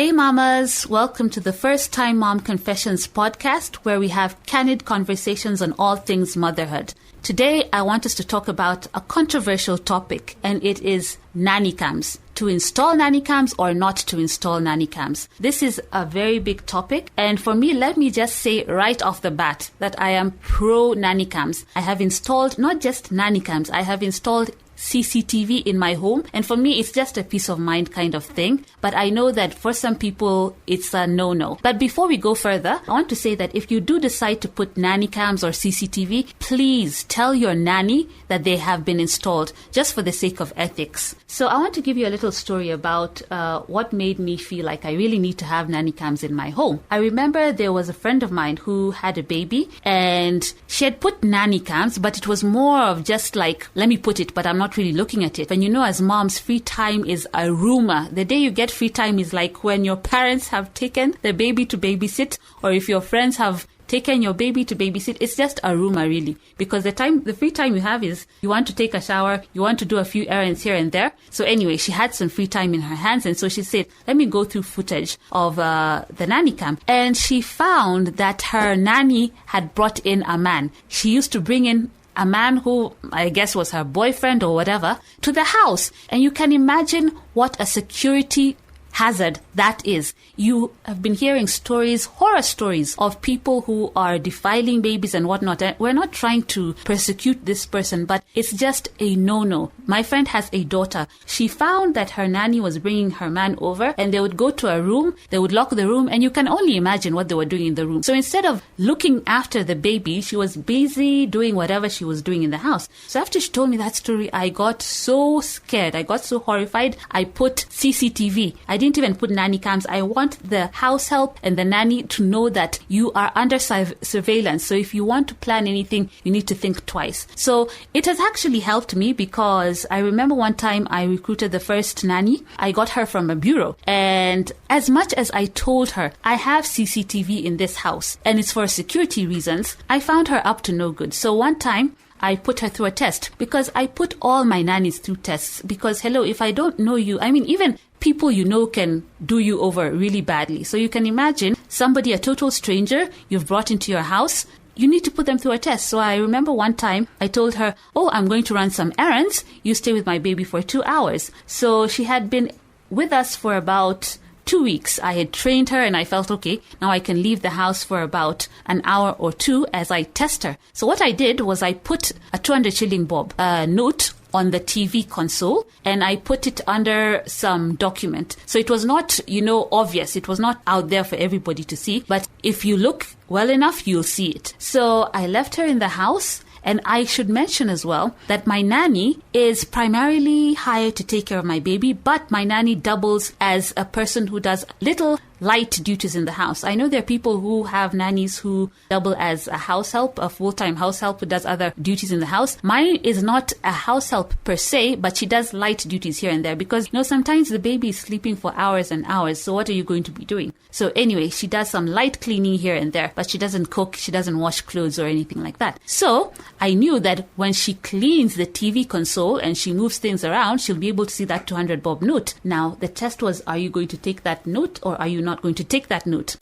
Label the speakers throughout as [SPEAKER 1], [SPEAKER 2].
[SPEAKER 1] Hey mamas, welcome to the First Time Mom Confessions podcast, where we have candid conversations on all things motherhood. Today, I want us to talk about a controversial topic, and it is nanny cams. To install nanny cams or not to install nanny cams. This is a very big topic, and for me, let me just say right off the bat that I am pro nanny cams. I have installed not just nanny cams, I have installed CCTV in my home, and for me it's just a peace of mind kind of thing, but I know that for some people it's a no-no. But before we go further, I want to say that if you do decide to put nanny cams or CCTV, please tell your nanny that they have been installed, just for the sake of ethics. So I want to give you a little story about what made me feel like I really need to have nanny cams in my home. I remember there was a friend of mine who had a baby, and she had put nanny cams, but it was more of just like, let me put it, but I'm not really looking at it. And you know, as moms, free time is a rumor. The day you get free time is like when your parents have taken the baby to babysit, or if your friends have taken your baby to babysit. It's just a rumor, really, because the free time you have is you want to take a shower, you want to do a few errands here and there. So anyway, she had some free time in her hands, and so she said, let me go through footage of the nanny cam. And she found that her nanny had brought in a man. She used to bring in a man who I guess was her boyfriend or whatever to the house. And you can imagine what a security hazard that is. You have been hearing stories, horror stories of people who are defiling babies and whatnot. And we're not trying to persecute this person, but it's just a no-no. My friend has a daughter. She found that her nanny was bringing her man over, and they would go to a room, they would lock the room, and you can only imagine what they were doing in the room. So instead of looking after the baby, she was busy doing whatever she was doing in the house. So after she told me that story, I got so scared. I got so horrified. I put CCTV. I didn't even put nanny cams. I want the house help and the nanny to know that you are under surveillance. So if you want to plan anything, you need to think twice. So it has actually helped me, because I remember one time I recruited the first nanny. I got her from a bureau, and as much as I told her, I have CCTV in this house and it's for security reasons, I found her up to no good. So one time I put her through a test, because I put all my nannies through tests, because hello, if I don't know you, I mean, even people you know can do you over really badly. So you can imagine somebody, a total stranger, you've brought into your house, you need to put them through a test. So I remember one time I told her, oh, I'm going to run some errands. You stay with my baby for 2 hours. So she had been with us for about 2 weeks. I had trained her, and I felt, okay, now I can leave the house for about an hour or two as I test her. So what I did was I put a 200 shilling bob note on the TV console, and I put it under some document. So it was not, obvious. It was not out there for everybody to see. But if you look well enough, you'll see it. So I left her in the house. And I should mention as well that my nanny is primarily hired to take care of my baby, but my nanny doubles as a person who does little light duties in the house. I know there are people who have nannies who double as a house help, a full-time house help who does other duties in the house. Mine is not a house help per se, but she does light duties here and there, because sometimes the baby is sleeping for hours and hours. So what are you going to be doing? So anyway, she does some light cleaning here and there, but she doesn't cook, she doesn't wash clothes or anything like that. So I knew that when she cleans the TV console and she moves things around, she'll be able to see that 200 bob note. Now, the test was, are you going to take that note or are you not going to take that note?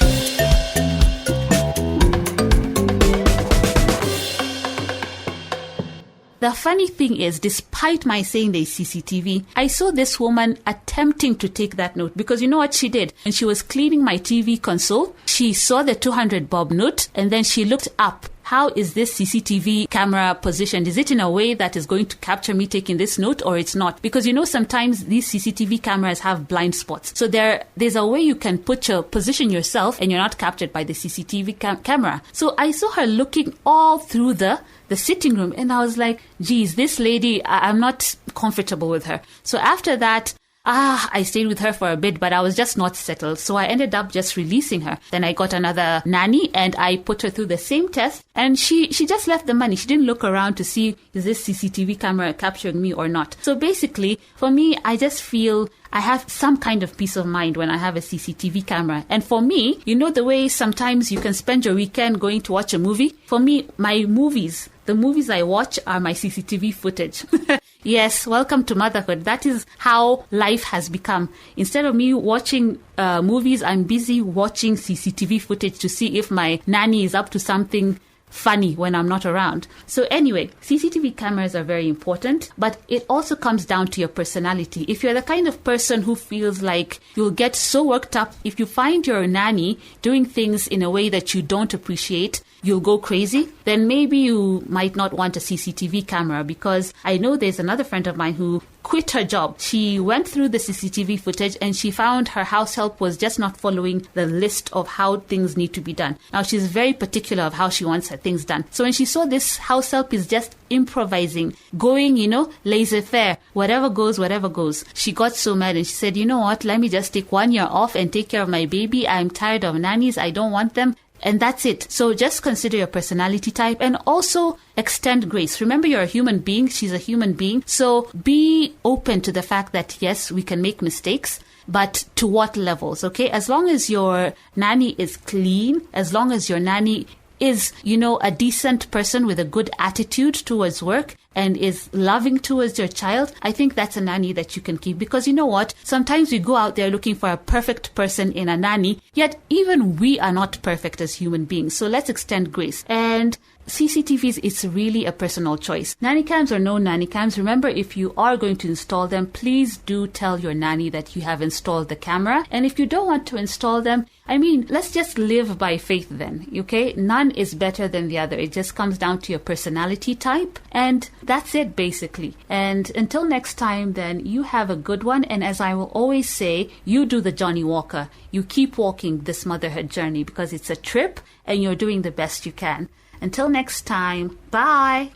[SPEAKER 1] The funny thing is, despite my saying there's CCTV, I saw this woman attempting to take that note, because you know what she did? When she was cleaning my TV console, she saw the 200 bob note, and then she looked up. How is this CCTV camera positioned? Is it in a way that is going to capture me taking this note, or it's not? Because sometimes these CCTV cameras have blind spots. So there's a way you can position yourself and you're not captured by the CCTV camera. So I saw her looking all through the sitting room, and I was like, geez, this lady, I'm not comfortable with her. So after that, I stayed with her for a bit, but I was just not settled. So I ended up just releasing her. Then I got another nanny and I put her through the same test, and she just left the money. She didn't look around to see, is this CCTV camera capturing me or not? So basically, for me, I just feel I have some kind of peace of mind when I have a CCTV camera. And for me, the way sometimes you can spend your weekend going to watch a movie? For me, the movies I watch are my CCTV footage. Yes, welcome to motherhood. That is how life has become. Instead of me watching movies, I'm busy watching CCTV footage to see if my nanny is up to something funny when I'm not around. So anyway, CCTV cameras are very important, but it also comes down to your personality. If you're the kind of person who feels like you'll get so worked up, if you find your nanny doing things in a way that you don't appreciate, you'll go crazy, then maybe you might not want a CCTV camera, because I know there's another friend of mine who quit her job. She went through the CCTV footage and she found her house help was just not following the list of how things need to be done. Now, she's very particular of how she wants her things done. So when she saw this house help is just improvising, going, laissez-faire, whatever goes, she got so mad and she said, you know what, let me just take 1 year off and take care of my baby. I'm tired of nannies. I don't want them. And that's it. So just consider your personality type and also extend grace. Remember, you're a human being. She's a human being. So be open to the fact that, yes, we can make mistakes, but to what levels, okay? As long as your nanny is clean, as long as your nanny is, a decent person with a good attitude towards work and is loving towards your child, I think that's a nanny that you can keep. Because you know what? Sometimes we go out there looking for a perfect person in a nanny, yet even we are not perfect as human beings. So let's extend grace. And CCTVs, it's really a personal choice. Nanny cams or no nanny cams, remember, if you are going to install them, please do tell your nanny that you have installed the camera. And if you don't want to install them, let's just live by faith then, okay? None is better than the other. It just comes down to your personality type. And that's it, basically. And until next time, then, you have a good one. And as I will always say, you do the Johnny Walker. You keep walking this motherhood journey because it's a trip and you're doing the best you can. Until next time, bye.